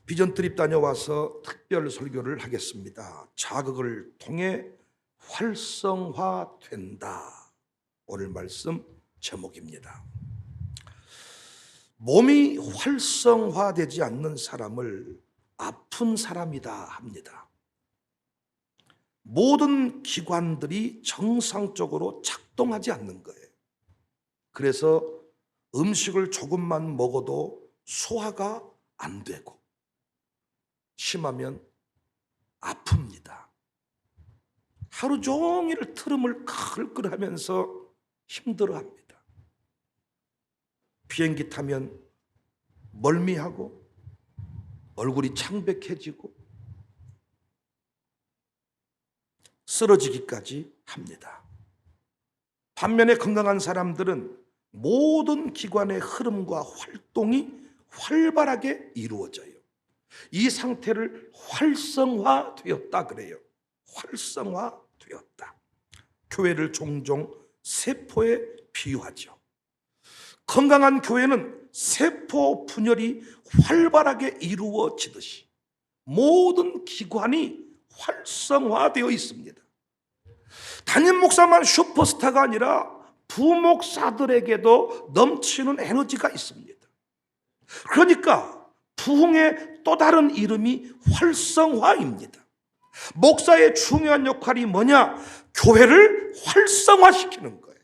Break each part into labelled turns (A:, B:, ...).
A: 비전 트립 다녀와서 특별 설교를 하겠습니다. 자극을 통해 활성화된다. 오늘 말씀 제목입니다. 몸이 활성화되지 않는 사람을 아픈 사람이다 합니다. 모든 기관들이 정상적으로 작동하지 않는 거예요. 그래서 음식을 조금만 먹어도 소화가 안 되고 심하면 아픕니다. 하루 종일 트름을 끌끌하면서 힘들어합니다. 비행기 타면 멀미하고 얼굴이 창백해지고 쓰러지기까지 합니다. 반면에 건강한 사람들은 모든 기관의 흐름과 활동이 활발하게 이루어져요. 이 상태를 활성화되었다 그래요. 활성화되었다. 교회를 종종 세포에 비유하죠. 건강한 교회는 세포 분열이 활발하게 이루어지듯이 모든 기관이 활성화되어 있습니다. 담임 목사만 슈퍼스타가 아니라 부목사들에게도 넘치는 에너지가 있습니다. 그러니까 부흥의 또 다른 이름이 활성화입니다. 목사의 중요한 역할이 뭐냐? 교회를 활성화시키는 거예요.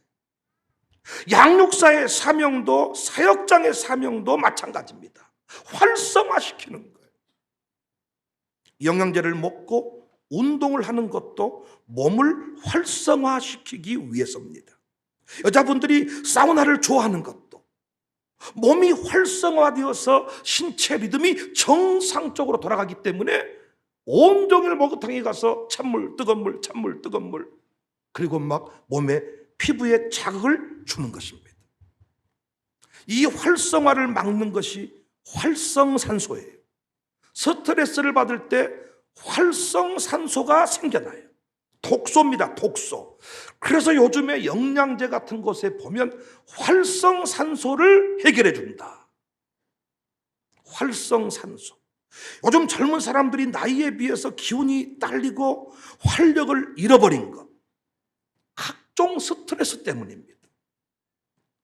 A: 양육사의 사명도 사역장의 사명도 마찬가지입니다. 활성화시키는 거예요. 영양제를 먹고 운동을 하는 것도 몸을 활성화시키기 위해서입니다. 여자분들이 사우나를 좋아하는 것도 몸이 활성화되어서 신체 리듬이 정상적으로 돌아가기 때문에 온종일 목욕탕에 가서 찬물, 뜨거운 물, 찬물, 뜨거운 물, 그리고 막 몸에 피부에 자극을 주는 것입니다. 이 활성화를 막는 것이 활성산소예요. 스트레스를 받을 때 활성산소가 생겨나요. 독소입니다. 독소. 그래서 요즘에 영양제 같은 곳에 보면 활성산소를 해결해 준다. 활성산소. 요즘 젊은 사람들이 나이에 비해서 기운이 딸리고 활력을 잃어버린 것, 각종 스트레스 때문입니다.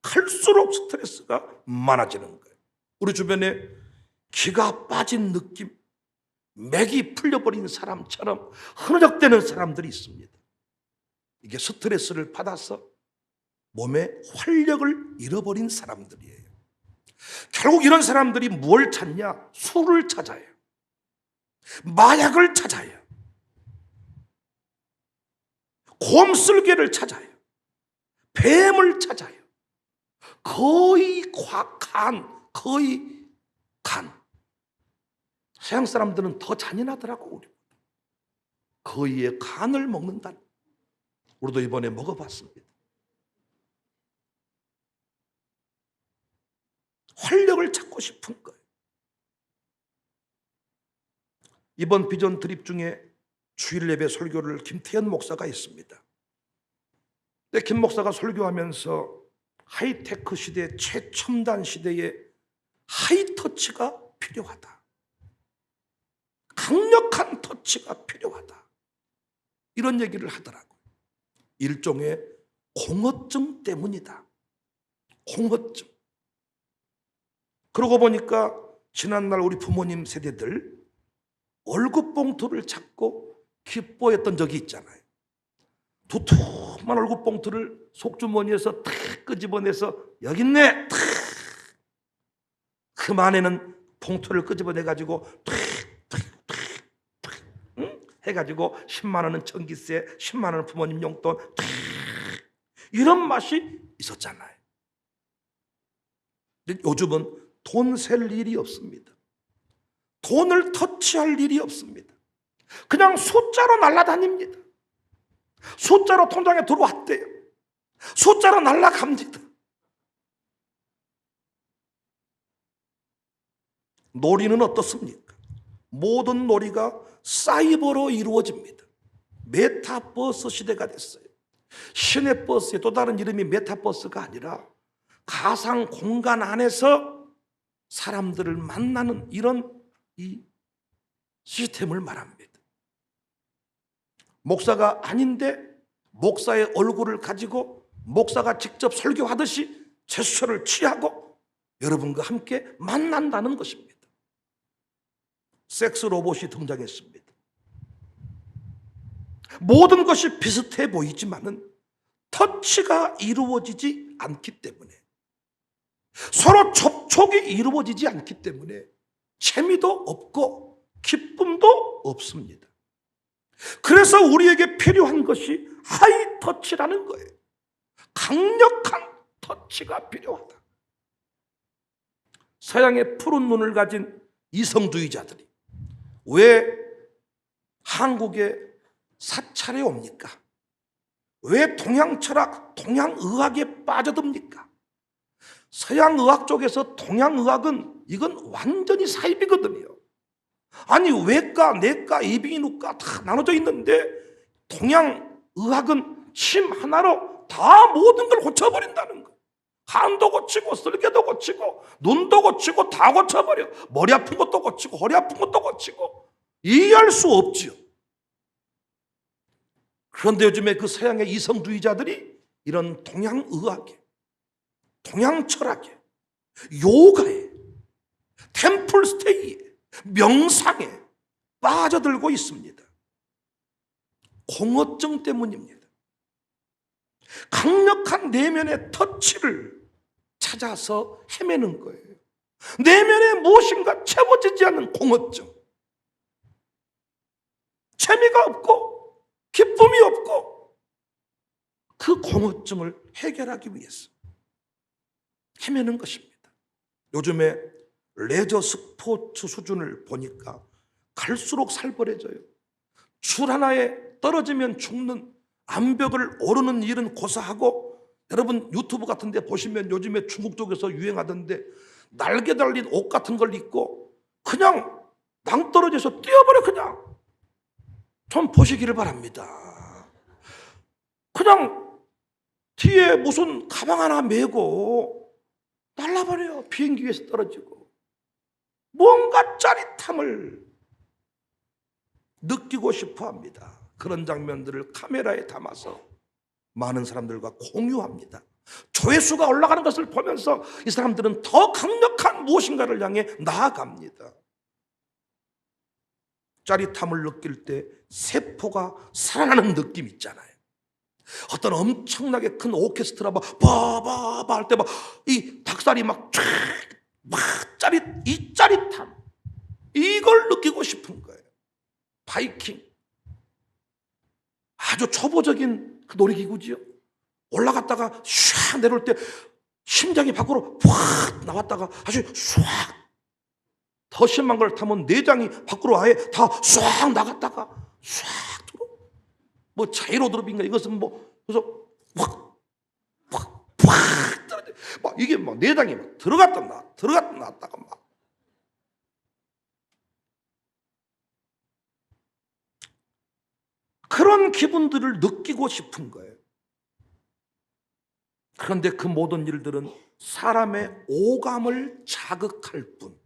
A: 갈수록 스트레스가 많아지는 거예요. 우리 주변에 기가 빠진 느낌, 맥이 풀려버린 사람처럼 흐느적대는 사람들이 있습니다. 이게 스트레스를 받아서 몸에 활력을 잃어버린 사람들이에요. 결국 이런 사람들이 뭘 찾냐? 술을 찾아요. 마약을 찾아요. 곰슬개를 찾아요. 뱀을 찾아요. 거의 간. 서양 사람들은 더 잔인하더라고. 거의의 간을 먹는다. 우리도 이번에 먹어봤습니다. 활력을 찾고 싶은 거예요. 이번 비전 드립 중에 주일 예배 설교를 김태현 목사가 했습니다. 근데 김 목사가 설교하면서 하이테크 시대, 최첨단 시대에 하이터치가 필요하다. 강력한 터치가 필요하다. 이런 얘기를 하더라고요. 일종의 공허증 때문이다. 공허증. 그러고 보니까 지난날 우리 부모님 세대들 얼굴봉투를 찾고 기뻐했던 적이 있잖아요. 두툼한 얼굴봉투를 속주머니에서 탁 끄집어내서 여기 있네. 탁. 그 안에는 봉투를 끄집어내가지고 탁 해가지고 10만 원은 전기세, 10만 원은 부모님 용돈, 이런 맛이 있었잖아요. 근데 요즘은 돈 셀 일이 없습니다. 돈을 터치할 일이 없습니다. 그냥 숫자로 날아다닙니다. 숫자로 통장에 들어왔대요. 숫자로 날아갑니다. 놀이는 어떻습니까? 모든 놀이가 사이버로 이루어집니다. 메타버스 시대가 됐어요. 시내버스의 또 다른 이름이 메타버스가 아니라 가상 공간 안에서 사람들을 만나는 이런 이 시스템을 말합니다. 목사가 아닌데 목사의 얼굴을 가지고 목사가 직접 설교하듯이 제스처를 취하고 여러분과 함께 만난다는 것입니다. 섹스 로봇이 등장했습니다. 모든 것이 비슷해 보이지만은 터치가 이루어지지 않기 때문에, 서로 접촉이 이루어지지 않기 때문에 재미도 없고 기쁨도 없습니다. 그래서 우리에게 필요한 것이 하이터치라는 거예요. 강력한 터치가 필요하다. 서양의 푸른 눈을 가진 이성주의자들이 왜 한국에 사찰에 옵니까? 왜 동양 철학, 동양 의학에 빠져듭니까? 서양 의학 쪽에서 동양 의학은 이건 완전히 사입이거든요. 아니 외과, 내과, 이비인후과 다 나눠져 있는데 동양 의학은 침 하나로 다 모든 걸 고쳐버린다는 거예요. 간도 고치고 쓸개도 고치고 눈도 고치고 다 고쳐버려. 머리 아픈 것도 고치고 허리 아픈 것도 고치고. 이해할 수 없지요. 그런데 요즘에 그 서양의 이성주의자들이 이런 동양 의학에, 동양 철학에, 요가에, 템플 스테이에, 명상에 빠져들고 있습니다. 공허증 때문입니다. 강력한 내면의 터치를 찾아서 헤매는 거예요. 내면에 무엇인가 채워지지 않는 공허증. 재미가 없고 기쁨이 없고, 그 공허증을 해결하기 위해서 헤매는 것입니다. 요즘에 레저 스포츠 수준을 보니까 갈수록 살벌해져요. 줄 하나에 떨어지면 죽는, 암벽을 오르는 일은 고사하고, 여러분 유튜브 같은 데 보시면 요즘에 중국 쪽에서 유행하던데 날개 달린 옷 같은 걸 입고 그냥 낭떠러져서 뛰어버려. 그냥 좀 보시기를 바랍니다. 그냥 뒤에 무슨 가방 하나 메고 날라버려요. 비행기 위에서 떨어지고. 뭔가 짜릿함을 느끼고 싶어 합니다. 그런 장면들을 카메라에 담아서 많은 사람들과 공유합니다. 조회수가 올라가는 것을 보면서 이 사람들은 더 강력한 무엇인가를 향해 나아갑니다. 짜릿함을 느낄 때 세포가 살아나는 느낌 있잖아요. 어떤 엄청나게 큰 오케스트라 바바바 할 때 막 이 닭살이 막 이 짜릿함, 이걸 느끼고 싶은 거예요. 바이킹, 아주 초보적인 그 놀이기구지요. 올라갔다가 샥 내려올 때 심장이 밖으로 확 나왔다가 아주 샥, 더 심한 걸 타면 내장이 밖으로 아예 다 싹 나갔다가 싹 들어. 뭐 자이로드롭인가 이것은 뭐 그래서 확 떨어져. 막 이게 막 내장이 막 들어갔다 나왔다가 막. 그런 기분들을 느끼고 싶은 거예요. 그런데 그 모든 일들은 사람의 오감을 자극할 뿐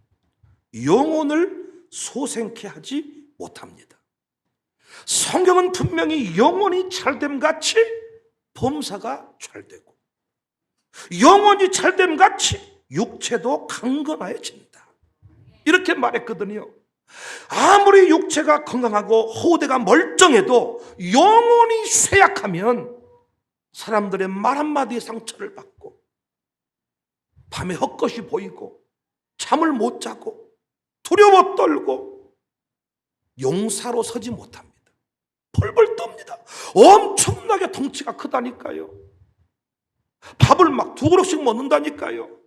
A: 영혼을 소생케 하지 못합니다. 성경은 분명히 영혼이 잘됨 같이 범사가 잘되고 영혼이 잘됨 같이 육체도 강건해진다, 이렇게 말했거든요. 아무리 육체가 건강하고 호대가 멀쩡해도 영혼이 쇠약하면 사람들의 말 한마디에 상처를 받고 밤에 헛것이 보이고 잠을 못 자고 두려워 떨고 용사로 서지 못합니다. 벌벌 떱니다. 엄청나게 덩치가 크다니까요. 밥을 막 2그릇씩 먹는다니까요.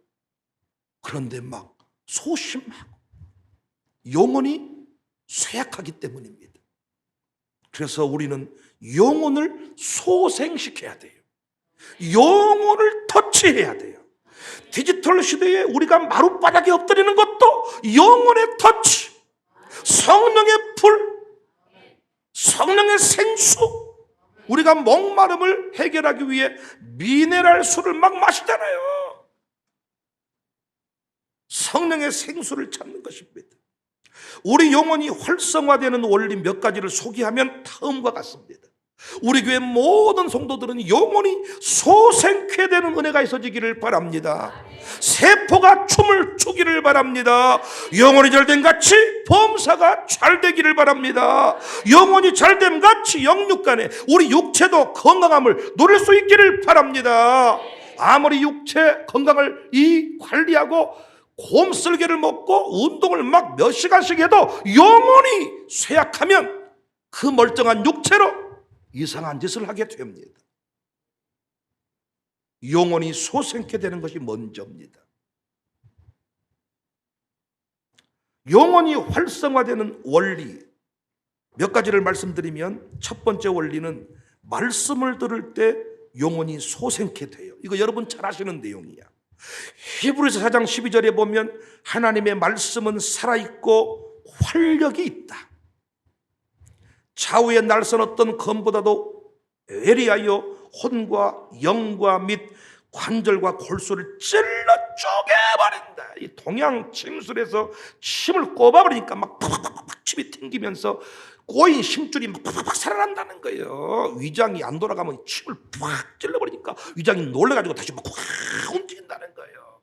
A: 그런데 막 소심하고 영혼이 쇠약하기 때문입니다. 그래서 우리는 영혼을 소생시켜야 돼요. 영혼을 터치해야 돼요. 디지털 시대에 우리가 마룻바닥에 엎드리는 것도 영혼의 터치, 성령의 불, 성령의 생수. 우리가 목마름을 해결하기 위해 미네랄 술을 막 마시잖아요. 성령의 생수를 찾는 것입니다. 우리 영혼이 활성화되는 원리 몇 가지를 소개하면 다음과 같습니다. 우리 교회 모든 성도들은 영혼이 소생케 되는 은혜가 있어지기를 바랍니다. 세포가 춤을 추기를 바랍니다. 영혼이 잘됨 같이 범사가 잘되기를 바랍니다. 영혼이 잘됨 같이 영육간에 우리 육체도 건강함을 누릴 수 있기를 바랍니다. 아무리 육체 건강을 관리하고 곰쓸개를 먹고 운동을 막 몇 시간씩 해도 영혼이 쇠약하면 그 멀쩡한 육체로 이상한 짓을 하게 됩니다. 영혼이 소생케 되는 것이 먼저입니다. 영혼이 활성화되는 원리 몇 가지를 말씀드리면, 첫 번째 원리는 말씀을 들을 때 영혼이 소생케 돼요. 이거 여러분 잘 아시는 내용이야. 히브리서 4장 12절에 보면 하나님의 말씀은 살아있고 활력이 있다. 좌우에 날선 어떤 검보다도 예리하여 혼과 영과 및 관절과 골수를 찔러 쪼개버린다. 이 동양 침술에서 침을 꼽아버리니까 막 팍팍팍 침이 튕기면서 꼬인 심줄이 막 팍팍팍 살아난다는 거예요. 위장이 안 돌아가면 침을 팍 찔러버리니까 위장이 놀래가지고 다시 막 확 움직인다는 거예요.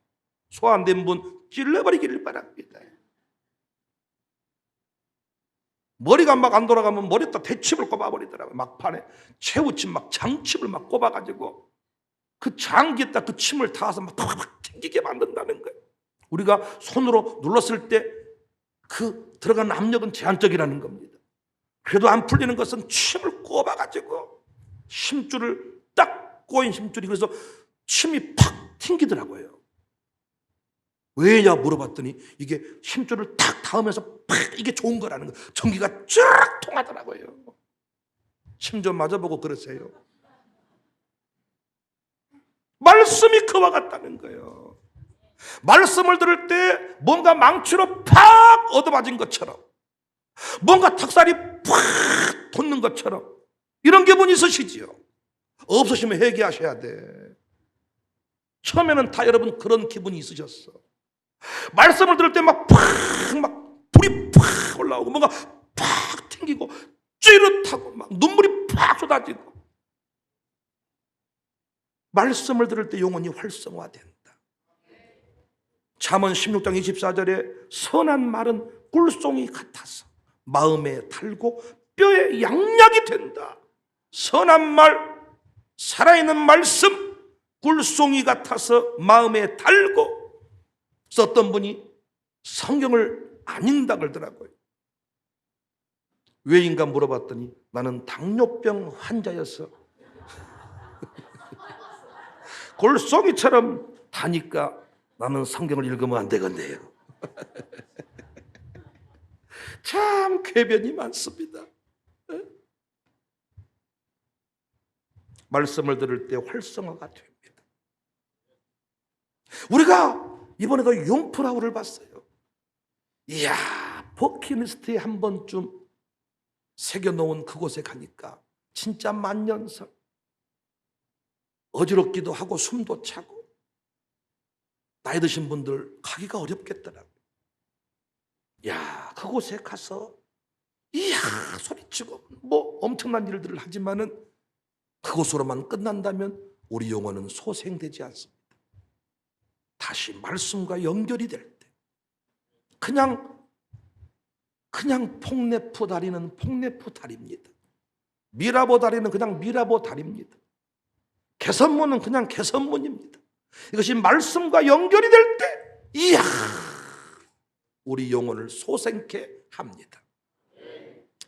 A: 소화 안 된 분 찔러버리기를 바랍니다. 머리가 막 안 돌아가면 머리에다 대칩을 꼽아버리더라고요. 막판에 최후침 막 장칩을 막 꼽아가지고 그 장기에다 그 침을 닿아서 막 팍팍 튕기게 만든다는 거예요. 우리가 손으로 눌렀을 때 그 들어가는 압력은 제한적이라는 겁니다. 그래도 안 풀리는 것은 침을 꼽아가지고 심줄을 딱 꼬인 심줄이, 그래서 침이 팍 튕기더라고요. 왜냐 물어봤더니 이게 심줄을 탁 닿으면서 팍 이게 좋은 거라는 거예요. 전기가 쫙 통하더라고요. 침 좀 맞아보고 그러세요. 말씀이 그와 같다는 거예요. 말씀을 들을 때 뭔가 망치로 팍 얻어맞은 것처럼, 뭔가 닭살이 팍 돋는 것처럼 이런 기분이 있으시지요? 없으시면 회개하셔야 돼. 처음에는 다 여러분 그런 기분이 있으셨어. 말씀을 들을 때 막 불이 팍 올라오고 뭔가 팍 튕기고 찌릿하고 막 눈물이 팍 쏟아지고. 말씀을 들을 때 영혼이 활성화된다. 잠언 16장 24절에 선한 말은 꿀송이 같아서 마음에 달고 뼈에 양약이 된다. 선한 말, 살아있는 말씀, 꿀송이 같아서 마음에 달고. 그래서 어떤 분이 성경을 안 읽는다 그러더라고요. 왜인가 물어봤더니 나는 당뇨병 환자여서 꿀송이처럼 다니까 나는 성경을 읽으면 안 되겠네요. 참 궤변이 많습니다. 말씀을 들을 때 활성화가 됩니다. 우리가 이번에도 융프라우를 봤어요. 이야, 버킷리스트에 한 번쯤 새겨놓은 그곳에 가니까 진짜 만년설, 어지럽기도 하고 숨도 차고 나이 드신 분들 가기가 어렵겠더라고요. 야, 그곳에 가서 이야 소리치고 뭐 엄청난 일들을 하지만은 그곳으로만 끝난다면 우리 영혼은 소생되지 않습니다. 다시 말씀과 연결이 될 때 그냥 폭네프 다리는 폭네프 다리입니다. 미라보 다리는 그냥 미라보 다리입니다. 개선문은 그냥 개선문입니다. 이것이 말씀과 연결이 될 때 이야 우리 영혼을 소생케 합니다.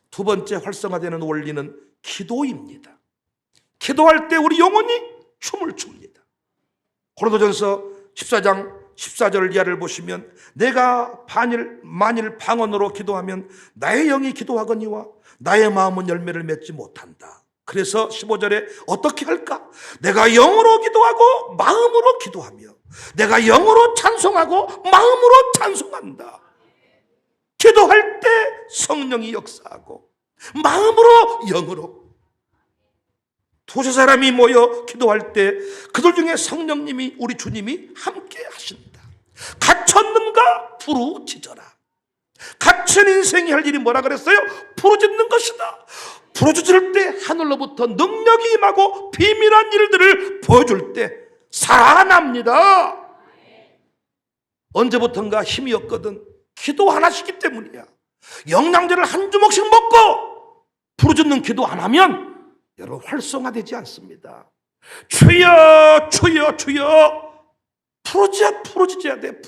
A: 두 번째 활성화되는 원리는 기도입니다. 기도할 때 우리 영혼이 춤을 춥니다. 고린도전서 14장 14절 이하를 보시면 내가 만일 방언으로 기도하면 나의 영이 기도하거니와 나의 마음은 열매를 맺지 못한다. 그래서 15절에 어떻게 할까? 내가 영으로 기도하고 마음으로 기도하며 내가 영으로 찬송하고 마음으로 찬송한다. 기도할 때 성령이 역사하고 마음으로 영으로. 두세 사람이 모여 기도할 때 그들 중에 성령님이 우리 주님이 함께 하신다. 갇혔는가 부르짖어라. 갇힌 인생이 할 일이 뭐라 그랬어요? 부르짖는 것이다. 부르짖을 때 하늘로부터 능력이 임하고 비밀한 일들을 보여줄 때 살아납니다. 언제부턴가 힘이 없거든 기도 안 하시기 때문이야. 영양제를 한 주먹씩 먹고 부르짖는 기도 안 하면 여러분 활성화되지 않습니다. 주여 주여 주여 부르짖어야 돼.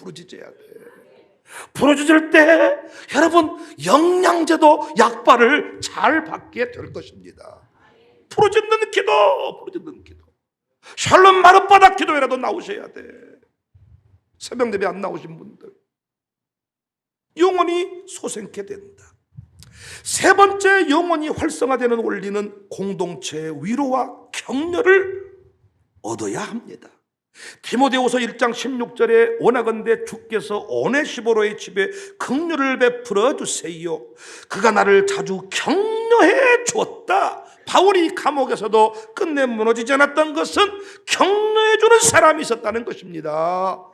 A: 부르짖을 때 여러분 영양제도 약발을 잘 받게 될 것입니다. 부르짖는 기도. 샬롬 마룻바닥 기도회라도 나오셔야 돼. 새벽 예배 안 나오신 분들 영혼이 소생케 된다. 세 번째 영혼이 활성화되는 원리는 공동체의 위로와 격려를 얻어야 합니다. 디모데후서 1장 16절에 원하건대 주께서 오네시보로의 집에 긍휼을 베풀어 주세요. 그가 나를 자주 격려해 주었다. 바울이 감옥에서도 끝내 무너지지 않았던 것은 격려해 주는 사람이 있었다는 것입니다.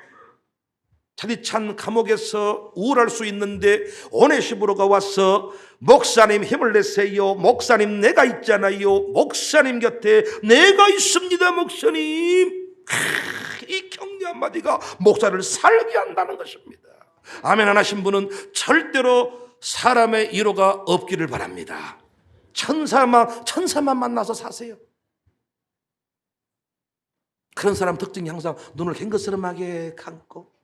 A: 차디찬 감옥에서 우울할 수 있는데 오네시보로가 와서 목사님 힘을 내세요. 목사님 내가 있잖아요. 목사님 곁에 내가 있습니다. 목사님. 이 격려 한마디가 목사를 살게 한다는 것입니다. 아멘 안 하신 분은 절대로 사람의 위로가 없기를 바랍니다. 천사만 만나서 사세요. 그런 사람 특징이 항상 눈을 갱긋스름하게 감고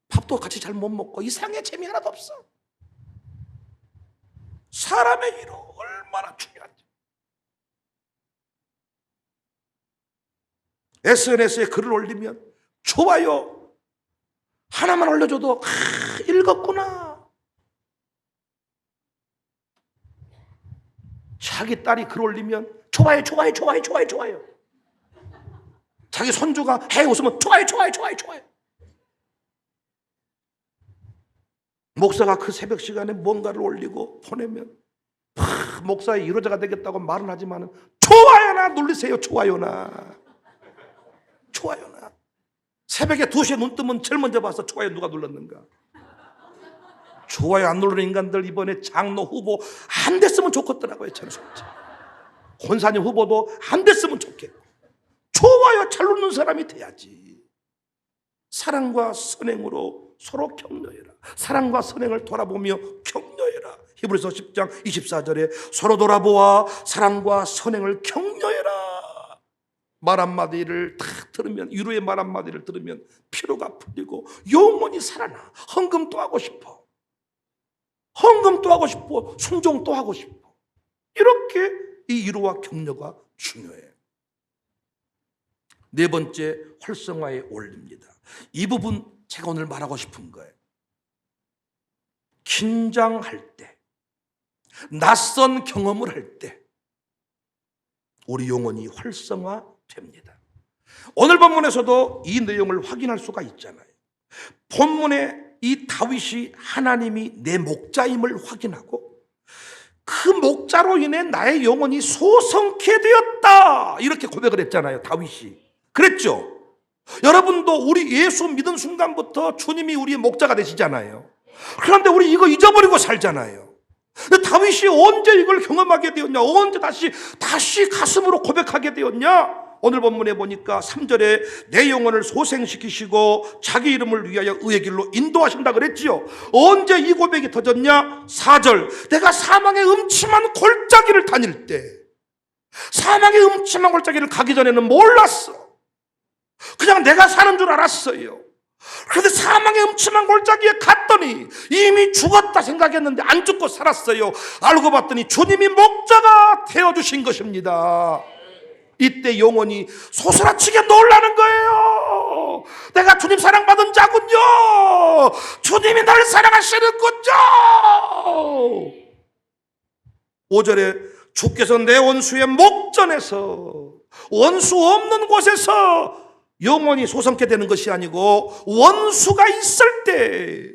A: 밥도 같이 잘 못 먹고 이상해 재미 하나도 없어. 사람의 위로 얼마나 중요한지. SNS에 글을 올리면 좋아요 하나만 올려줘도 읽었구나. 자기 딸이 글 올리면 좋아요. 자기 손주가 해 웃으면 좋아요. 목사가 그 새벽 시간에 뭔가를 올리고 보내면 목사의 이로자가 되겠다고 말은 하지만 좋아요나 눌리세요. 좋아요나 새벽에 2시에 눈 뜨면 제일 먼저 봐서 좋아요 누가 눌렀는가. 좋아요 안 누르는 인간들 이번에 장로 후보 안 됐으면 좋겠더라고요. 저는 솔직히 권사님 후보도 안 됐으면 좋겠고 좋아요 잘 누르는 사람이 돼야지. 사랑과 선행으로 서로 격려해라. 사랑과 선행을 돌아보며 격려해라. 히브리서 10장 24절에 서로 돌아보아 사랑과 선행을 격려해라. 말 한마디를 딱 들으면 위로의 말 한마디를 들으면 피로가 풀리고 영혼이 살아나. 헌금도 하고 싶어. 순종도 하고 싶어. 이렇게 이 위로와 격려가 중요해. 네 번째 활성화의 원리입니다. 이 부분 제가 오늘 말하고 싶은 거예요. 긴장할 때, 낯선 경험을 할 때 우리 영혼이 활성화됩니다. 오늘 본문에서도 이 내용을 확인할 수가 있잖아요. 본문에 이 다윗이 하나님이 내 목자임을 확인하고 그 목자로 인해 나의 영혼이 소성케 되었다 이렇게 고백을 했잖아요. 다윗이 그랬죠. 여러분도 우리 예수 믿은 순간부터 주님이 우리의 목자가 되시잖아요. 그런데 우리 이거 잊어버리고 살잖아요. 근데 다윗이 언제 이걸 경험하게 되었냐? 언제 다시 가슴으로 고백하게 되었냐? 오늘 본문에 보니까 3절에 내 영혼을 소생시키시고 자기 이름을 위하여 의의 길로 인도하신다 그랬지요. 언제 이 고백이 터졌냐? 4절 내가 사망의 음침한 골짜기를 다닐 때, 사망의 음침한 골짜기를 가기 전에는 몰랐어. 그냥 내가 사는 줄 알았어요. 그런데 사망의 음침한 골짜기에 갔더니 이미 죽었다 생각했는데 안 죽고 살았어요. 알고 봤더니 주님이 목자가 되어주신 것입니다. 이때 영혼이 소스라치게 놀라는 거예요. 내가 주님 사랑받은 자군요. 주님이 나를 사랑하시는군요. 5절에 주께서 내 원수의 목전에서, 원수 없는 곳에서 영혼이 소성케 되는 것이 아니고 원수가 있을 때,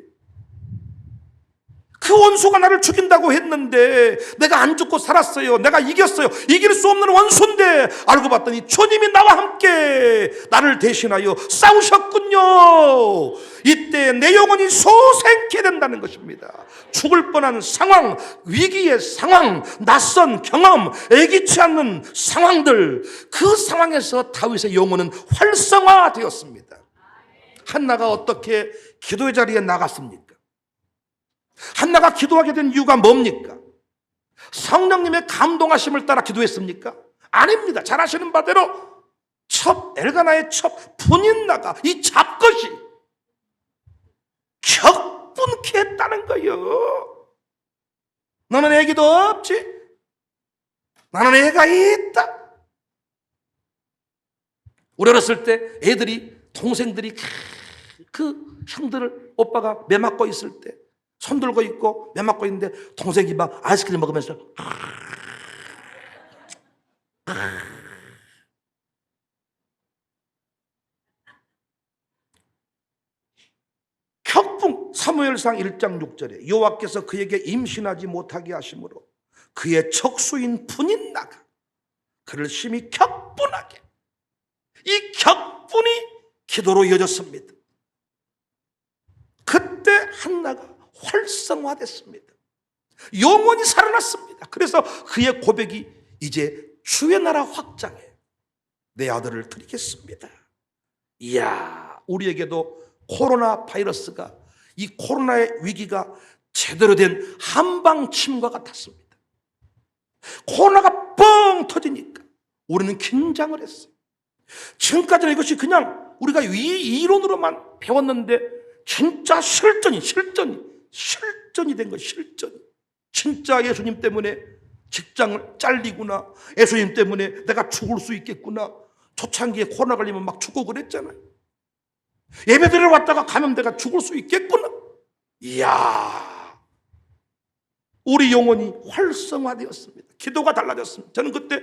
A: 그 원수가 나를 죽인다고 했는데 내가 안 죽고 살았어요. 내가 이겼어요. 이길 수 없는 원수인데 알고 봤더니 주님이 나와 함께 나를 대신하여 싸우셨군요. 이때 내 영혼이 소생케 된다는 것입니다. 죽을 뻔한 상황, 위기의 상황, 낯선 경험, 예기치 않는 상황들, 그 상황에서 다윗의 영혼은 활성화되었습니다. 한나가 어떻게 기도의 자리에 나갔습니까? 한나가 기도하게 된 이유가 뭡니까? 성령님의 감동하심을 따라 기도했습니까? 아닙니다. 잘 아시는 바대로 엘가나의 첩 분인나가 이 잡것이 격분케 했다는 거예요. 너는 애기도 없지? 나는 애가 있다. 우리 어렸을 때 애들이, 동생들이 그 형들을, 오빠가 매 맞고 있을 때 손 들고 있고 매 맞고 있는데 동생이 막 아이스크림 먹으면서 격분. 사무엘상 1장 6절에 여호와께서 그에게 임신하지 못하게 하심으로 그의 척수인 분인나가 그를 심히 격분하게, 이 격분이 기도로 이어졌습니다. 그때 한나가 활성화됐습니다. 영원히 살아났습니다. 그래서 그의 고백이 이제 주의 나라 확장해 내 아들을 드리겠습니다. 이야, 우리에게도 코로나 바이러스가, 이 코로나의 위기가 제대로 된 한방침과 같았습니다. 코로나가 뻥 터지니까 우리는 긴장을 했어요. 지금까지는 이것이 그냥 우리가 이론으로만 배웠는데 진짜 실전이 된 거예요. 실전이. 진짜 예수님 때문에 직장을 잘리구나, 예수님 때문에 내가 죽을 수 있겠구나. 초창기에 코로나 걸리면 막 죽고 그랬잖아요. 예배드리러 왔다가 감염돼가 죽을 수 있겠구나. 이야, 우리 영혼이 활성화되었습니다. 기도가 달라졌습니다. 저는 그때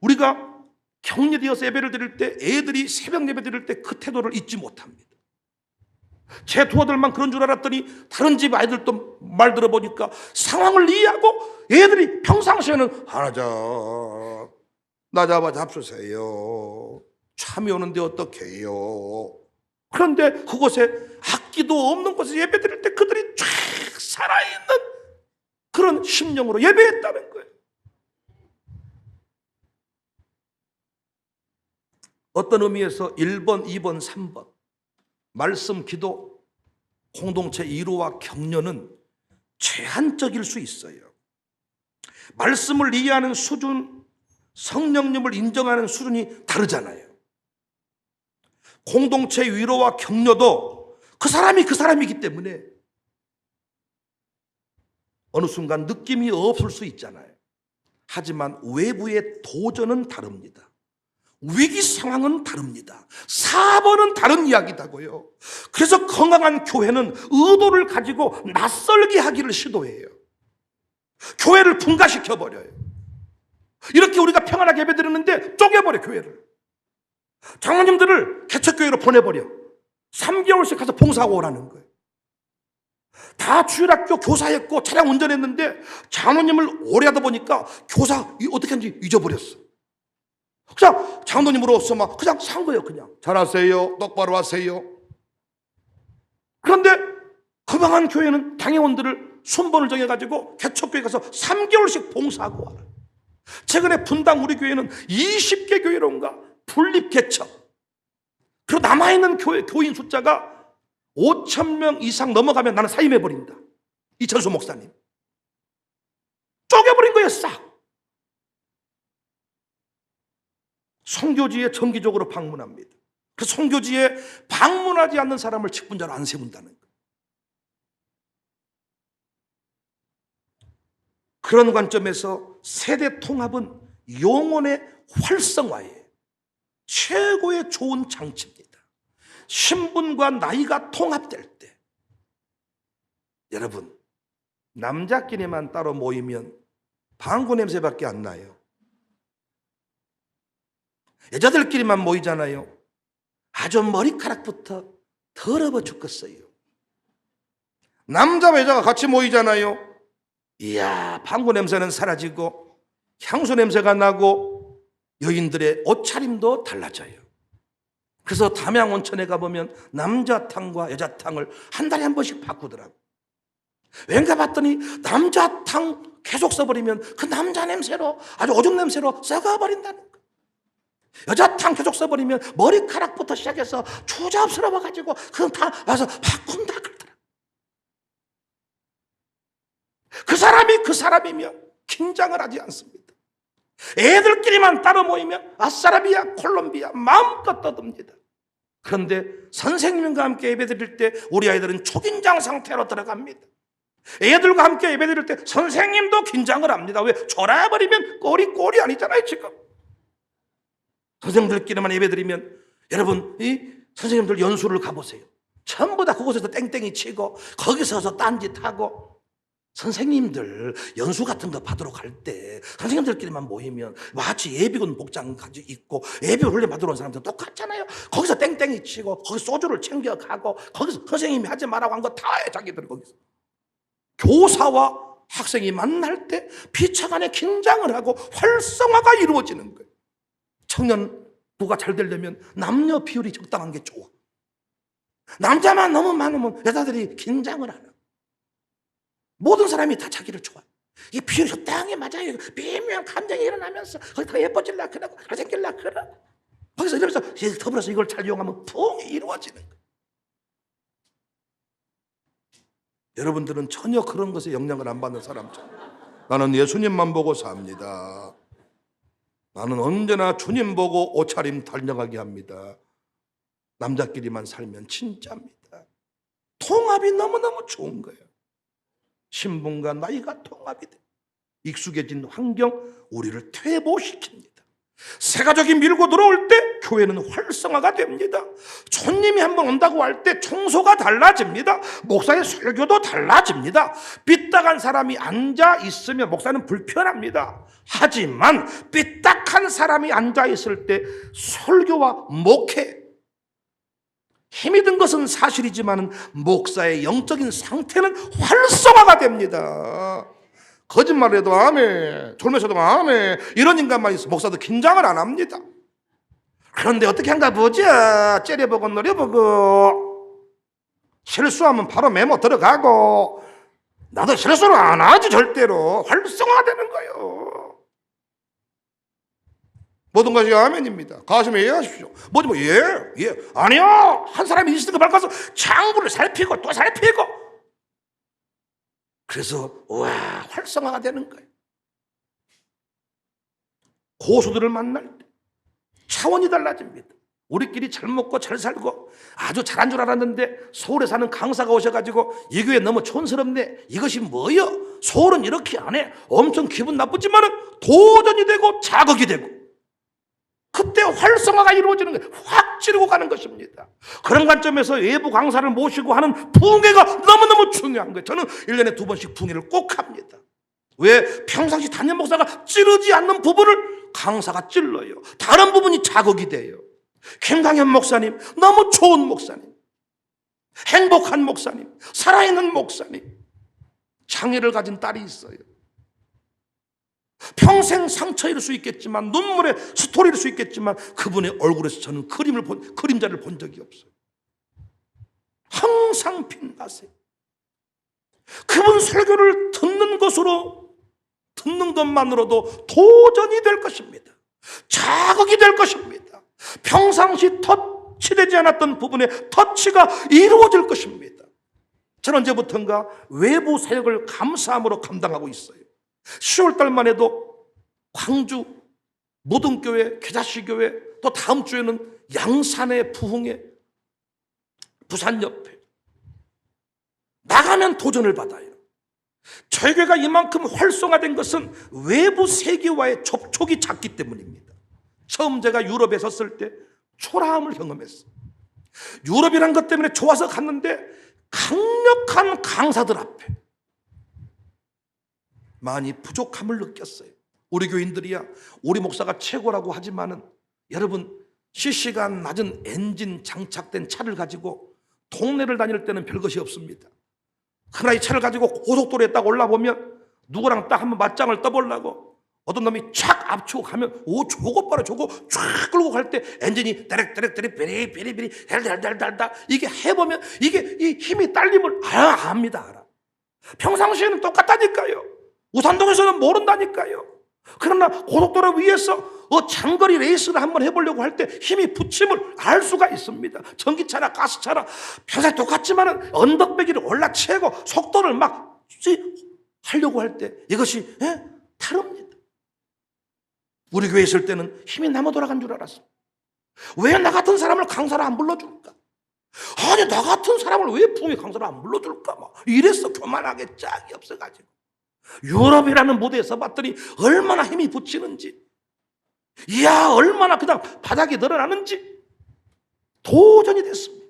A: 우리가 격리되어서 예배를 드릴 때, 애들이 새벽 예배 드릴 때 그 태도를 잊지 못합니다. 제 두 아들만 그런 줄 알았더니 다른 집 아이들도 말 들어보니까 상황을 이해하고 애들이 평상시에는 하나자 나 잡아 잡수세요, 참이 오는데 어떡해요. 그런데 그곳에 악기도 없는 곳에 예배 드릴 때 그들이 쫙 살아있는 그런 심령으로 예배했다는 거예요. 어떤 의미에서 1번, 2번, 3번 말씀, 기도, 공동체 위로와 격려는 제한적일 수 있어요. 말씀을 이해하는 수준, 성령님을 인정하는 수준이 다르잖아요. 공동체 위로와 격려도 그 사람이기 때문에 어느 순간 느낌이 없을 수 있잖아요. 하지만 외부의 도전은 다릅니다. 위기 상황은 다릅니다. 사번은 다른 이야기다고요. 그래서 건강한 교회는 의도를 가지고 낯설게 하기를 시도해요. 교회를 분가시켜버려요. 이렇게 우리가 평안하게 예배드리는데 쪼개버려, 교회를. 장로님들을 개척교회로 보내버려. 3개월씩 가서 봉사하고 오라는 거예요. 다 주일학교 교사했고 차량 운전했는데 장로님을 오래 하다 보니까 교사 어떻게 하는지 잊어버렸어. 그냥 장로님으로서 막 그냥 산 거예요. 그냥 잘하세요, 똑바로 하세요. 그런데 건강한 교회는 당회원들을 순번을 정해가지고 개척교회 가서 3개월씩 봉사하고 와라. 최근에 분당 우리 교회는 20개 교회론가 분립 개척. 그리고 남아있는 교인 숫자가 5,000명 이상 넘어가면 나는 사임해버린다. 이천수 목사님. 쪼개버린 거예요, 싹. 선교지에 정기적으로 방문합니다. 그 선교지에 방문하지 않는 사람을 직분자로 안 세운다는 거예요. 그런 관점에서 세대 통합은 영혼의 활성화에 최고의 좋은 장치입니다. 신분과 나이가 통합될 때, 여러분, 남자끼리만 따로 모이면 방구 냄새밖에 안 나요. 여자들끼리만 모이잖아요. 아주 머리카락부터 더러워 죽겠어요. 남자와 여자가 같이 모이잖아요. 이야, 방구 냄새는 사라지고 향수 냄새가 나고 여인들의 옷차림도 달라져요. 그래서 담양 온천에 가보면 남자탕과 여자탕을 한 달에 한 번씩 바꾸더라고. 왠가 봤더니 남자탕 계속 써버리면 그 남자 냄새로, 아주 오줌 냄새로 썩어버린다는 거야. 여자탕 계속 써버리면 머리카락부터 시작해서 추잡스러워가지고 그건 다 와서 바꾼다 그러더라. 그 사람이 그 사람이면 긴장을 하지 않습니다. 애들끼리만 따로 모이면 아싸라비아, 콜롬비아 마음껏 떠듭니다. 그런데 선생님과 함께 예배드릴 때 우리 아이들은 초긴장 상태로 들어갑니다. 애들과 함께 예배드릴 때 선생님도 긴장을 합니다. 왜? 졸아버리면 꼴이 아니잖아요 지금. 선생님들끼리만 예배드리면, 여러분 이 선생님들 연수를 가보세요. 전부 다 그곳에서 땡땡이 치고 거기서 서서 딴짓하고. 선생님들 연수 같은 거 받으러 갈 때 선생님들끼리만 모이면 마치 예비군 복장 가지고 입고 예비 훈련 받으러 온 사람들 똑같잖아요. 거기서 땡땡이 치고 거기 소주를 챙겨가고 거기서 선생님이 하지 말라고 한 거 다 해 자기들. 거기서 교사와 학생이 만날 때 피차간에 긴장을 하고 활성화가 이루어지는 거예요. 청년부가 잘 되려면 남녀 비율이 적당한 게 좋아. 남자만 너무 많으면 여자들이 긴장을 하는. 모든 사람이 다 자기를 좋아해. 이 비율이 적당히 맞아요. 미묘한 감정이 일어나면서 거기 더 예뻐질라 그러고 잘생길라 그러고 거기서 이러면서 더불어서 이걸 잘 이용하면 부흥이 이루어지는 거예요. 여러분들은 전혀 그런 것에 영향을 안 받는 사람처럼, 나는 예수님만 보고 삽니다. 나는 언제나 주님 보고 옷차림 단정하게 합니다. 남자끼리만 살면 진짜입니다. 통합이 너무너무 좋은 거예요. 신분과 나이가 통합이 돼. 익숙해진 환경, 우리를 퇴보시킵니다. 새가족이 밀고 들어올 때 교회는 활성화가 됩니다. 손님이 한번 온다고 할 때 청소가 달라집니다. 목사의 설교도 달라집니다. 삐딱한 사람이 앉아 있으면 목사는 불편합니다. 하지만 삐딱한 사람이 앉아 있을 때 설교와 목회, 힘이 든 것은 사실이지만 목사의 영적인 상태는 활성화가 됩니다. 거짓말을 해도 아멘, 졸면서도 아멘, 이런 인간만 있어 목사도 긴장을 안 합니다. 그런데 어떻게 한가 보자. 째려보고 노려보고 실수하면 바로 메모 들어가고, 나도 실수를 안 하지 절대로. 활성화되는 거예요. 모든 것이 아멘입니다. 가슴에 이해하십시오. 뭐지 뭐 예. 아니요. 한 사람이 있으니까 말 가서 장부를 살피고 또 살피고. 그래서 와, 활성화가 되는 거예요. 고수들을 만날 때 차원이 달라집니다. 우리끼리 잘 먹고 잘 살고 아주 잘한 줄 알았는데 서울에 사는 강사가 오셔가지고 이 교회 너무 촌스럽네. 이것이 뭐여? 서울은 이렇게 안 해. 엄청 기분 나쁘지만은 도전이 되고 자극이 되고, 그때 활성화가 이루어지는 거예요. 확 찌르고 가는 것입니다. 그런 관점에서 외부 강사를 모시고 하는 부흥회가 너무너무 중요한 거예요. 저는 1년에 2번씩 부흥회를 꼭 합니다. 왜? 평상시 담임 목사가 찌르지 않는 부분을 강사가 찔러요. 다른 부분이 자극이 돼요. 김강현 목사님, 너무 좋은 목사님, 행복한 목사님, 살아있는 목사님, 장애를 가진 딸이 있어요. 평생 상처일 수 있겠지만, 눈물의 스토리일 수 있겠지만, 그분의 얼굴에서 저는 그림자를 본 적이 없어요. 항상 빛나세요. 그분 설교를 듣는 것만으로도 도전이 될 것입니다. 자극이 될 것입니다. 평상시 터치되지 않았던 부분에 터치가 이루어질 것입니다. 저는 언제부턴가 외부 사역을 감사함으로 감당하고 있어요. 10월달만 해도 광주 모든교회, 계자시교회, 또 다음 주에는 양산의 부흥회, 부산 옆에 나가면 도전을 받아요. 저희 교회가 이만큼 활성화된 것은 외부 세계와의 접촉이 작기 때문입니다. 처음 제가 유럽에 섰을 때 초라함을 경험했어요. 유럽이란 것 때문에 좋아서 갔는데 강력한 강사들 앞에 많이 부족함을 느꼈어요. 우리 교인들이야 우리 목사가 최고라고 하지만은, 여러분 실시간 낮은 엔진 장착된 차를 가지고 동네를 다닐 때는 별것이 없습니다. 그러나 이 차를 가지고 고속도로에 딱 올라보면 누구랑 딱 한번 맞짱을 떠보려고 어떤 놈이 착 앞치고 가면 오 저거 봐라 저거 쫙 끌고 갈 때 엔진이 따렉따렉따렉 베리베리베리 달달달달달 이게 해보면 이게 이 힘이 딸림을 압니다. 평상시에는 똑같다니까요. 우산동에서는 모른다니까요. 그러나 고속도로 위에서 장거리 레이스를 한번 해보려고 할 때 힘이 붙임을 알 수가 있습니다. 전기차나 가스차나 평소에 똑같지만 언덕배기를 올라채고 속도를 막 하려고 할 때 이것이 다릅니다. 우리 교회에 있을 때는 힘이 남아 돌아간 줄 알았어. 왜 나 같은 사람을 강사로 안 불러줄까? 아니 나 같은 사람을 왜 부흥의 강사로 안 불러줄까? 막 이랬어. 교만하게 짝이 없어가지고. 유럽이라는 무대에서 봤더니 얼마나 힘이 붙이는지, 이야 얼마나 그냥 바닥이 늘어나는지 도전이 됐습니다.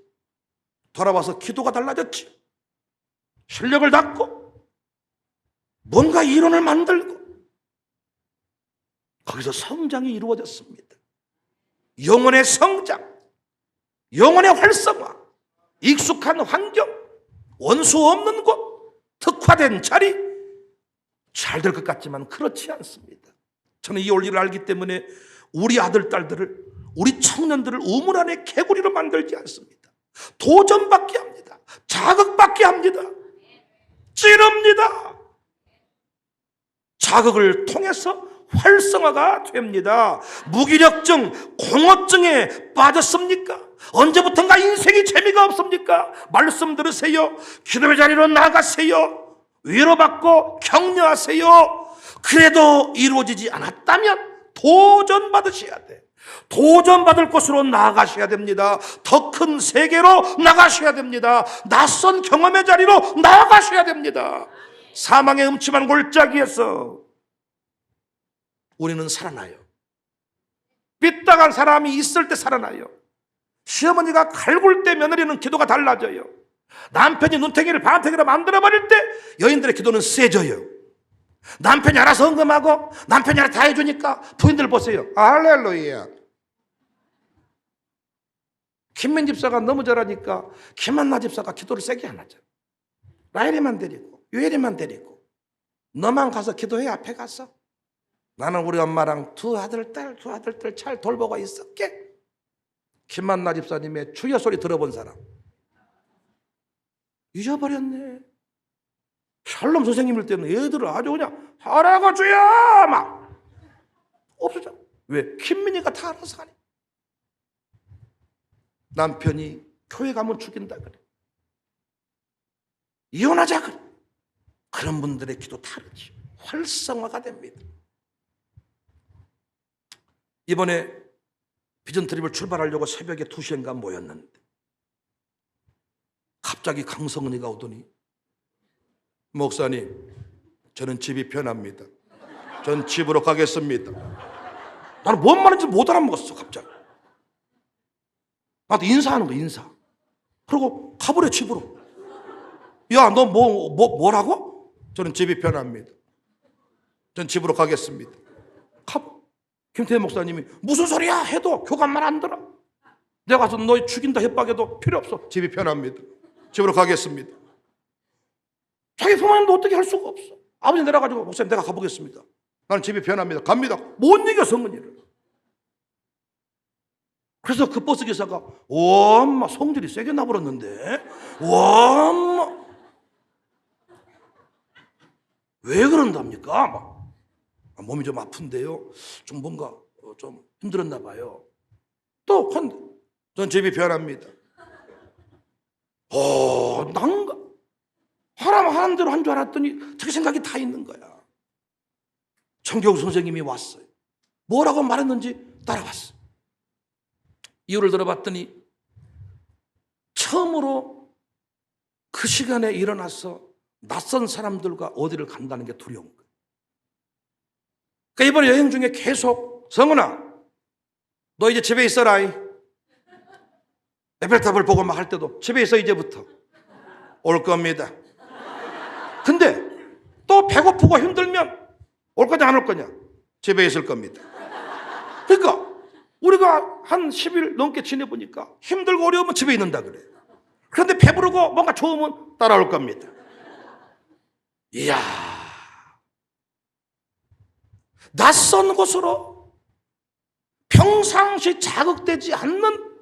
A: 돌아와서 기도가 달라졌지. 실력을 닦고 뭔가 이론을 만들고 거기서 성장이 이루어졌습니다. 영혼의 성장, 영혼의 활성화, 익숙한 환경, 원수 없는 곳, 특화된 자리, 잘 될 것 같지만 그렇지 않습니다. 저는 이 원리를 알기 때문에 우리 아들, 딸들을, 우리 청년들을 우물 안에 개구리로 만들지 않습니다. 도전받게 합니다. 자극받게 합니다. 찌릅니다. 자극을 통해서 활성화가 됩니다. 무기력증, 공허증에 빠졌습니까? 언제부턴가 인생이 재미가 없습니까? 말씀 들으세요. 기도의 자리로 나가세요. 위로받고 격려하세요. 그래도 이루어지지 않았다면 도전받으셔야 돼. 도전받을 곳으로 나가셔야 됩니다. 더 큰 세계로 나가셔야 됩니다. 낯선 경험의 자리로 나가셔야 됩니다. 사망의 음침한 골짜기에서 우리는 살아나요. 삐딱한 사람이 있을 때 살아나요. 시어머니가 갈굴 때 며느리는 기도가 달라져요. 남편이 눈탱이를 반탱이로 만들어버릴 때 여인들의 기도는 세져요. 남편이 알아서 헌금하고 남편이 알아서 다 해주니까 부인들 보세요. 할렐루야. 김민 집사가 너무 잘하니까 김한나 집사가 기도를 세게 안 하죠. 라헬이만 데리고 유엘이만 데리고 너만 가서 기도해. 앞에 가서 나는 우리 엄마랑 두 아들 딸 잘 돌보고 있을게. 김만나 집사님의 주여 소리 들어본 사람 잊어버렸네. 샬롬 선생님일 때는 애들을 아주 그냥 하라고 주여 막 없어져. 왜? 김민희가 다 알아서 하니. 남편이 교회 가면 죽인다 그래. 이혼하자 그래. 그런 분들의 기도 다르지. 활성화가 됩니다. 이번에 비전 트립을 출발하려고 새벽에 2시인가 모였는데 갑자기 강성은이가 오더니 목사님 저는 집이 편합니다. 전 집으로 가겠습니다. 나는 뭔 말인지 못 알아먹었어. 갑자기 나한테 인사하는 거야. 인사. 그리고 가버려 집으로. 야 너 뭐라고? 저는 집이 편합니다. 전 집으로 가겠습니다. 가버. 김태현 목사님이 무슨 소리야 해도 교감만 안 들어. 내가 가서 너 죽인다 협박해도 필요 없어. 집이 편합니다. 집으로 가겠습니다. 자기 부모님도 어떻게 할 수가 없어. 아버지 내려가지고 목사님 내가 가보겠습니다. 나는 집이 편합니다. 갑니다. 못 이겨 성은이를. 그래서 그 버스 기사가 와 엄마 성질이 세게 나버렸는데 와 엄마 왜 그런답니까? 막. 몸이 좀 아픈데요. 좀 뭔가 좀 힘들었나 봐요. 또 전 집이 편합니다. 난가? 하라면 하는 대로 한 줄 알았더니 자기 생각이 다 있는 거야. 청교육 선생님이 왔어요. 뭐라고 말했는지 따라왔어. 이유를 들어봤더니 처음으로 그 시간에 일어나서 낯선 사람들과 어디를 간다는 게 두려운 거예요. 그러니까 이번에 여행 중에 계속 성은아 너 이제 집에 있어라. 에펠탑을 보고 막 할 때도 집에 있어 이제부터. 올 겁니다. 근데 또 배고프고 힘들면 올 거냐 안 올 거냐? 집에 있을 겁니다. 그러니까 우리가 한 10일 넘게 지내보니까 힘들고 어려우면 집에 있는다 그래. 그런데 배부르고 뭔가 좋으면 따라올 겁니다. 이야 낯선 곳으로 평상시 자극되지 않는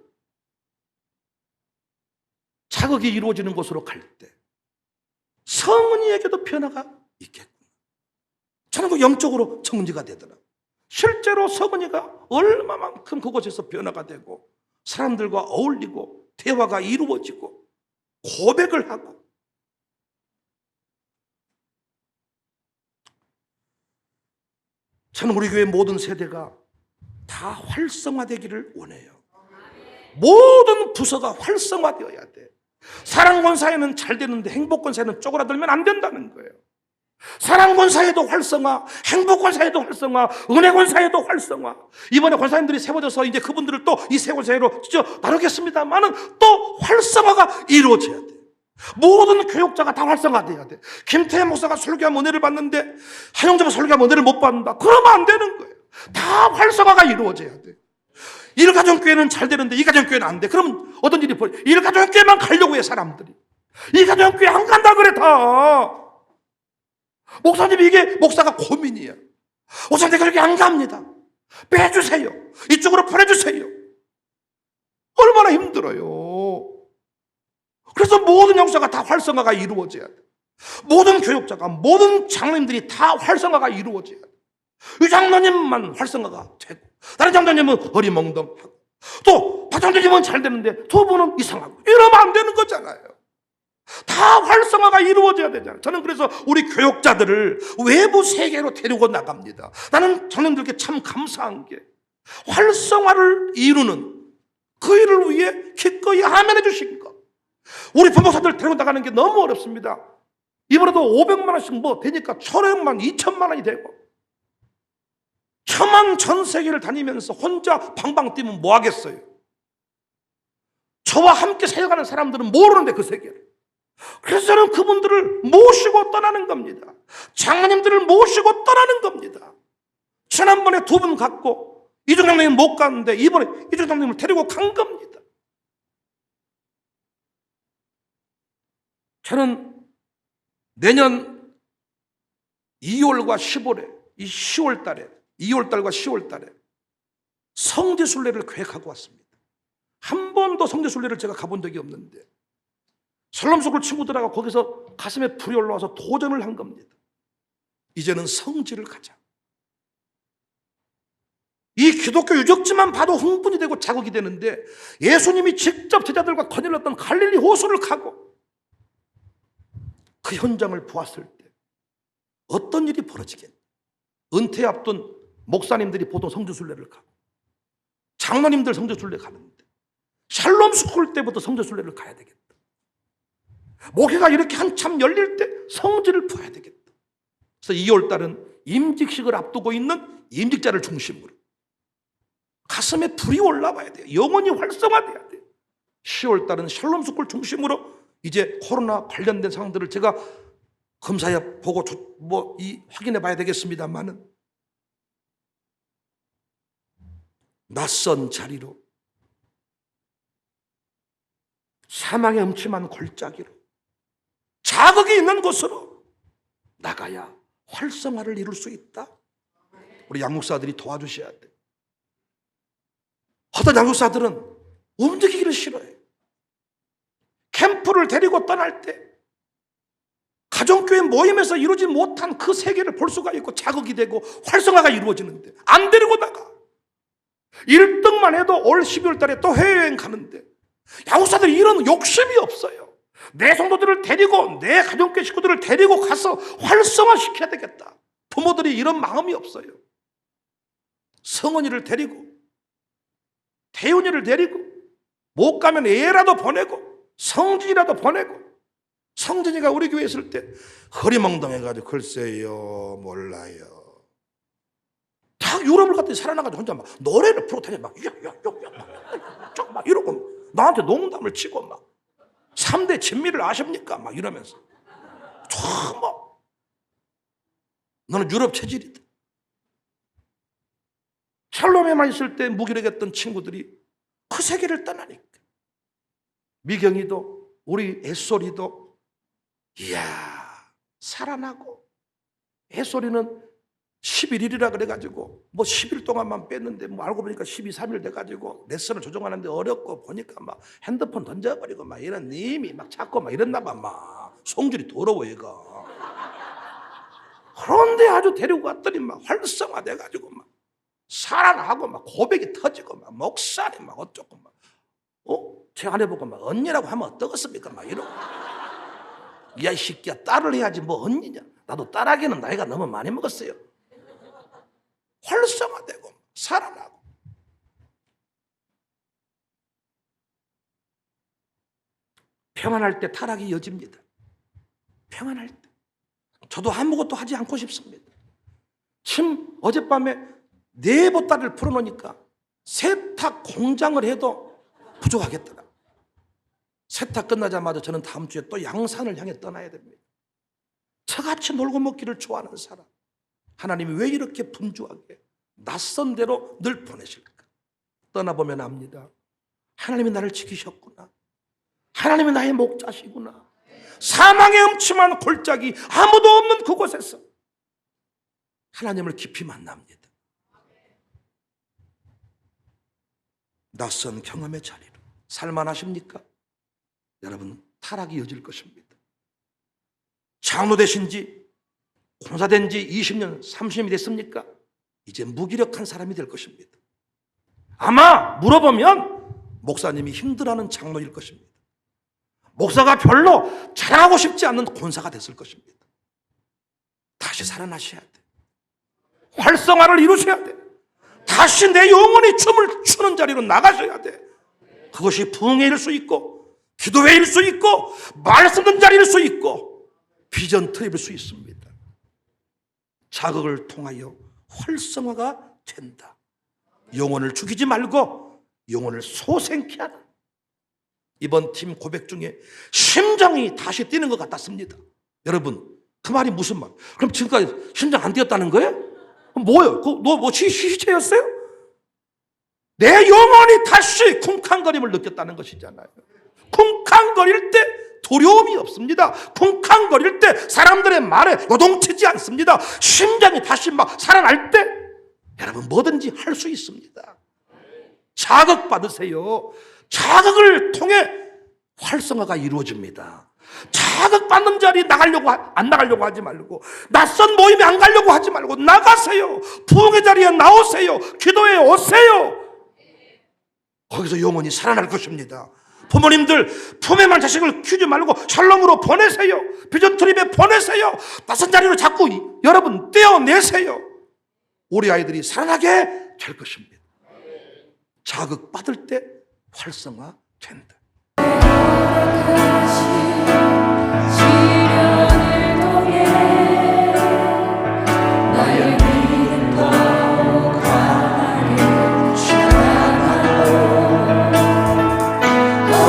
A: 자극이 이루어지는 곳으로 갈 때 성은이에게도 변화가 있겠구나. 저는 그 영적으로 정지가 되더라. 실제로 성은이가 얼마만큼 그곳에서 변화가 되고 사람들과 어울리고 대화가 이루어지고 고백을 하고, 저는 우리 교회 모든 세대가 다 활성화되기를 원해요. 모든 부서가 활성화되어야 돼. 사랑권사회는 잘 되는데 행복권사회는 쪼그라들면 안 된다는 거예요. 사랑권사회도 활성화, 행복권사회도 활성화, 은혜권사회도 활성화. 이번에 권사님들이 세워져서 이제 그분들을 또 이 세 권사회로 나누겠습니다만은 또 활성화가 이루어져야 돼. 모든 교육자가 다 활성화돼야 돼. 김태현 목사가 설교하면 은혜를 받는데 한영재가 설교하면 은혜를 못 받는다. 그러면 안 되는 거예요. 다 활성화가 이루어져야 돼. 일가정교회는 잘 되는데 이가정교회는 안 돼. 그러면 어떤 일이 벌어져? 일가정교회만 가려고 해, 사람들이. 이가정교회 안 간다 그래, 다. 목사님, 이게 목사가 고민이야. 목사님, 내가 여기 안 갑니다. 빼주세요. 이쪽으로 보내주세요. 얼마나 힘들어요. 그래서 모든 영사가 다 활성화가 이루어져야 돼. 모든 교육자가, 모든 장로님들이 다 활성화가 이루어져야 돼. 이 장로님만 활성화가 되고 다른 장로님은 어리멍덩하고 또 박 장로님은 잘 되는데 두 분은 이상하고 이러면 안 되는 거잖아요. 다 활성화가 이루어져야 되잖아요. 저는 그래서 우리 교육자들을 외부 세계로 데리고 나갑니다. 나는 장로님들께 참 감사한 게 활성화를 이루는 그 일을 위해 기꺼이 아멘해 주신 것. 우리 부목사들 데리고 나가는 게 너무 어렵습니다. 이번에도 500만 원씩 뭐 되니까 1,500만, 2,000만 원이 되고 험한 전 세계를 다니면서 혼자 방방 뛰면 뭐 하겠어요? 저와 함께 살아가는 사람들은 모르는데 그 세계를. 그래서 저는 그분들을 모시고 떠나는 겁니다. 장로님들을 모시고 떠나는 겁니다. 지난번에 2분 갔고 이중 장로님 못 갔는데 이번에 이중 장로님을 데리고 간 겁니다. 저는 내년 2월과 10월에 이 10월 달에 2월 달과 10월 달에 성지순례를 계획하고 왔습니다. 한 번도 성지순례를 제가 가본 적이 없는데 설럼스쿨 친구들하고 거기서 가슴에 불이 올라와서 도전을 한 겁니다. 이제는 성지를 가자. 이 기독교 유적지만 봐도 흥분이 되고 자극이 되는데 예수님이 직접 제자들과 거닐었던 갈릴리 호수를 가고 그 현장을 보았을 때 어떤 일이 벌어지겠냐. 은퇴 앞둔 목사님들이 보통 성지순례를 가고 장로님들 성지순례 가는데 샬롬스쿨 때부터 성지순례를 가야 되겠다. 목회가 이렇게 한참 열릴 때 성지를 봐야 되겠다. 그래서 2월 달은 임직식을 앞두고 있는 임직자를 중심으로 가슴에 불이 올라와야 돼요. 영혼이 활성화돼야 돼요. 10월 달은 샬롬스쿨 중심으로 이제 코로나 관련된 상황들을 제가 검사해 보고 확인해 봐야 되겠습니다만은 낯선 자리로 사망의 음침한 골짜기로 자극이 있는 곳으로 나가야 활성화를 이룰 수 있다. 우리 양육사들이 도와주셔야 돼. 어떤 양육사들은 움직이기를 싫어해. 캠프를 데리고 떠날 때 가정교회 모임에서 이루지 못한 그 세계를 볼 수가 있고 자극이 되고 활성화가 이루어지는데 안 데리고 나가. 1등만 해도 올 12월 달에 또 해외여행 가는데 양육사들이 이런 욕심이 없어요. 내 성도들을 데리고 내 가정교회 식구들을 데리고 가서 활성화시켜야 되겠다. 부모들이 이런 마음이 없어요. 성은이를 데리고 태훈이를 데리고 못 가면 애라도 보내고 성진이라도 보내고 성진이가 우리 교회에 있을 때 허리멍덩해가지고 글쎄요 몰라요. 다 유럽을 갔더니 살아나가지고 혼자 막 노래를 부르고 다녀 막 이러고 나한테 농담을 치고 막 3대 진미를 아십니까? 막 이러면서 막 너는 유럽 체질이다. 샬롬에만 있을 때 무기력했던 친구들이 그 세계를 떠나니까 미경이도 우리 애소리도 이야 살아나고 애소리는 11일이라 그래가지고 뭐 10일 동안만 뺐는데 뭐 알고 보니까 12, 3일 돼가지고 레슨을 조정하는데 어렵고 보니까 막 핸드폰 던져버리고 막 이런 님이 막 찾고 막 이랬나 봐. 막 성질이 더러워 얘가. 그런데 아주 데리고 왔더니 막 활성화돼가지고 막 살아나고 막 고백이 터지고 막 목사님 막 어쩌고 막 제 아내 보고 막 언니라고 하면 어떠겠습니까? 막 이러고. 야, 이 새끼야, 딸을 해야지 뭐 언니냐. 나도 딸하기는 나이가 너무 많이 먹었어요. 활성화되고 살아나고. 평안할 때 타락이 이어집니다. 평안할 때. 저도 아무것도 하지 않고 싶습니다. 어젯밤에 네 보따리를 풀어놓으니까 세탁 공장을 해도 부족하겠더라. 세탁 끝나자마자 저는 다음 주에 또 양산을 향해 떠나야 됩니다. 저같이 놀고 먹기를 좋아하는 사람, 하나님이 왜 이렇게 분주하게 낯선 데로 늘 보내실까? 떠나보면 압니다. 하나님이 나를 지키셨구나. 하나님이 나의 목자시구나. 사망의 음침한 골짜기 아무도 없는 그곳에서 하나님을 깊이 만납니다. 낯선 경험의 자리로 살만하십니까? 여러분, 타락이 이어질 것입니다. 장로 되신 지, 공사된 지 20년, 30년이 됐습니까? 이제 무기력한 사람이 될 것입니다. 아마 물어보면 목사님이 힘들어하는 장로일 것입니다. 목사가 별로 잘하고 싶지 않는 권사가 됐을 것입니다. 다시 살아나셔야 돼. 활성화를 이루셔야 돼. 다시 내 영혼이 춤을 추는 자리로 나가셔야 돼. 그것이 부흥회일 수 있고, 기도회일 수 있고, 말씀 듣는 자리일 수 있고, 비전 트립일 수 있습니다. 자극을 통하여 활성화가 된다. 영혼을 죽이지 말고 영혼을 소생케 하는, 이번 팀 고백 중에 심장이 다시 뛰는 것 같았습니다. 여러분, 그 말이 무슨 말? 그럼 지금까지 심장 안 뛰었다는 거예요? 뭐요? 너 뭐 시체였어요? 내 영혼이 다시 쿵쾅거림을 느꼈다는 것이잖아요. 쿵쾅거릴 때 두려움이 없습니다. 쿵쾅거릴 때 사람들의 말에 요동치지 않습니다. 심장이 다시 막 살아날 때 여러분 뭐든지 할 수 있습니다. 자극받으세요. 자극을 통해 활성화가 이루어집니다. 자극받는 자리에 안 나가려고 하지 말고, 낯선 모임에 안 가려고 하지 말고 나가세요. 부흥의 자리에 나오세요. 기도에 오세요. 거기서 영혼이 살아날 것입니다. 부모님들 품에만 자식을 키우지 말고 샬롬으로 보내세요. 비전 트립에 보내세요. 낯선 자리로 자꾸 여러분 떼어내세요. 우리 아이들이 살아나게 될 것입니다. 자극받을 때 활성화 된다.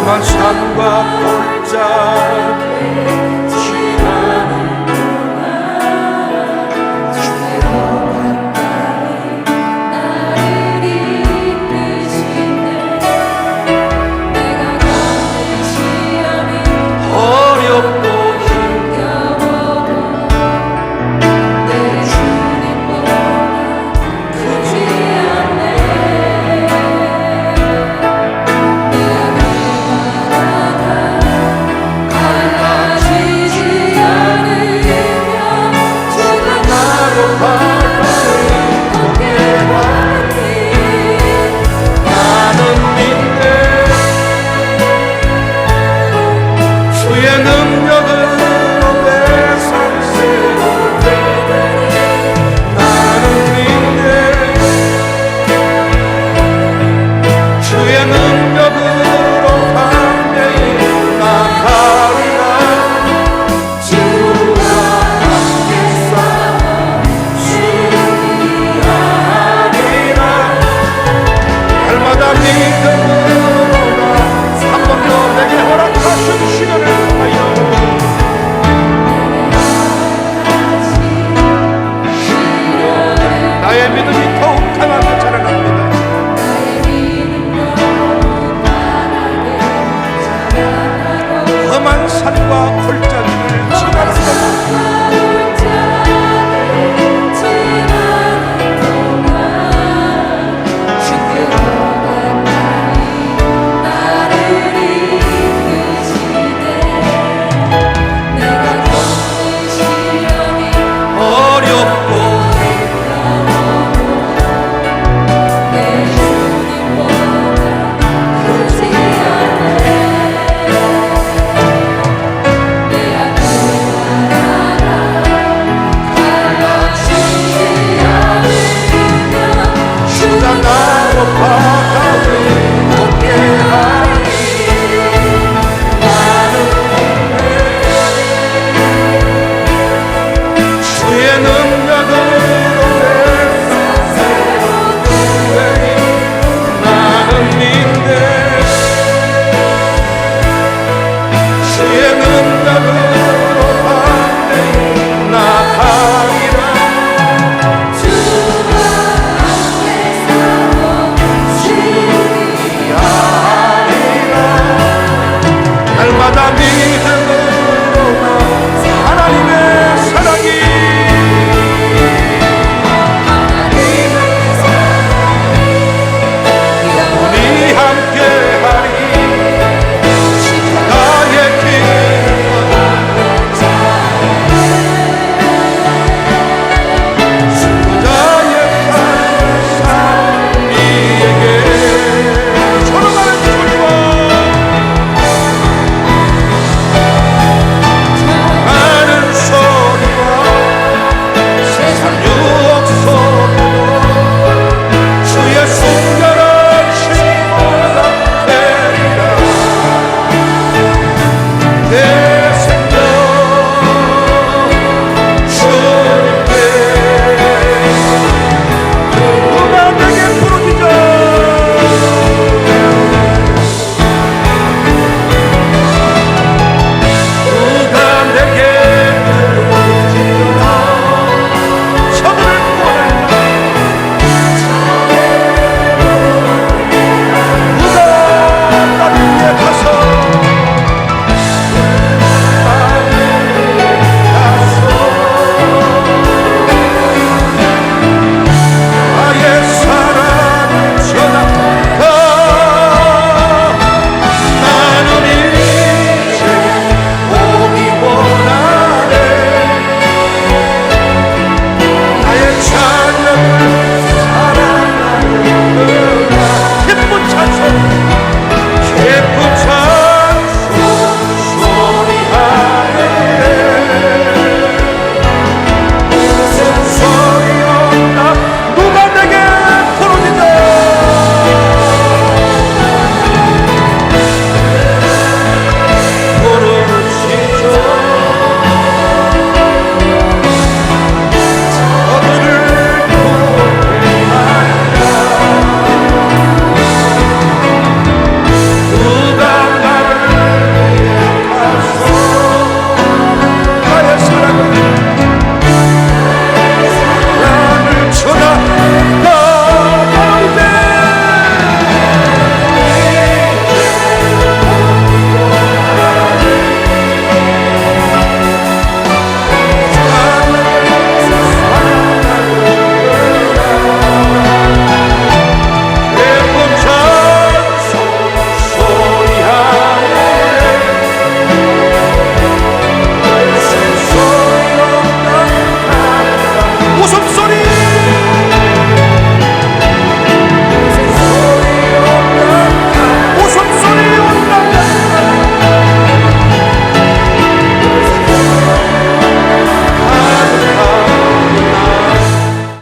A: 험한 산과 골짜기 산과